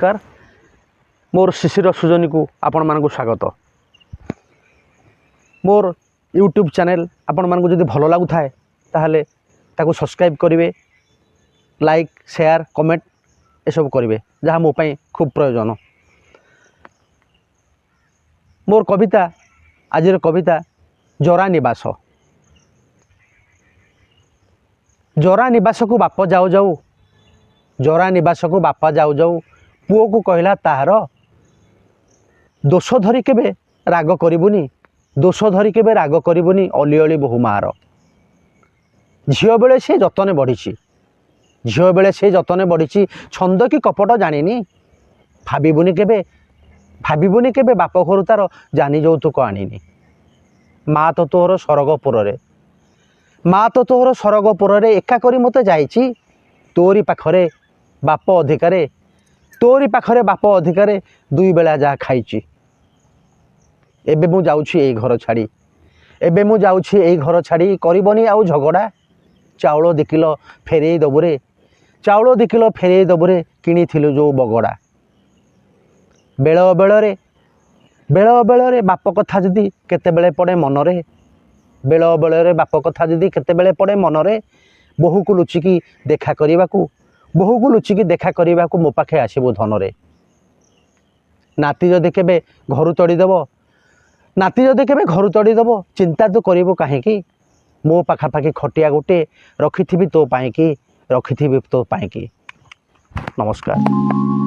नमस्कार मोर शिशिर सुजनी को आपण मानक स्वागत। मोर यूट्यूब चैनल आपण मानक जदि भल लगु थाए ताहले ताकू सब्सक्राइब करेंगे, लाइक शेयर कमेंट ए सब करेंगे जहाँ मो पाई खूब प्रयोजन। मोर कविता आज कविता जरा निवास। जरा निवास को बाप जाऊ जाऊ, जरा निवास को बापा जाऊ जाऊ पुओ को कहला ताहार दोष धरी केबे राग करिबुनी, दोष धरी केबे राग करिबुनी अली अली बहु मार। झियो बेले से जतने बढ़ी, झियो बेले से जतने बढ़ी छंद कि कपट जानिनी। भाबिबुनी केबे बाप घर तार जानी যৌতুক आनिनी। माँ तो तोहर सरगपुर रे, माँ तो तोहर सरगपुर रे एका करी मते जाइची तोरी पाखरे बाप अधिकारे, तोरी पाखरे बाप अधिकारे दुई बेला जा खाइची। एबे मु जाउछि एई घर छाड़ी, एबे मु जाउछि एई घर छाड़ी करबनी आउ झगड़ा। चाउल 2 किलो फेरेई दबुरे, चाउल 2 किलो फेरेई दबुरे किनिथिलु जो बगड़ा। बेल बेलरे बाप कथा जदि केतेबेले पड़े मनरे, बेल बेलरे बाप कथा जदि केतेबेले पड़े मनरे, बहु को लुचिकी देखा करने, बहु को लुचिकी देखा करने मो पाखे आसबू धनरे। नाती जदि केबे घर तड़ीदेव, नाती जदि केबे घर तड़ीदेव चिंता तो करिबो काहेकि, मो पाखापाखि खटिया गोटे रखिथिबी तो पाएकी, रखिथिबी तो पाएकी। नमस्कार।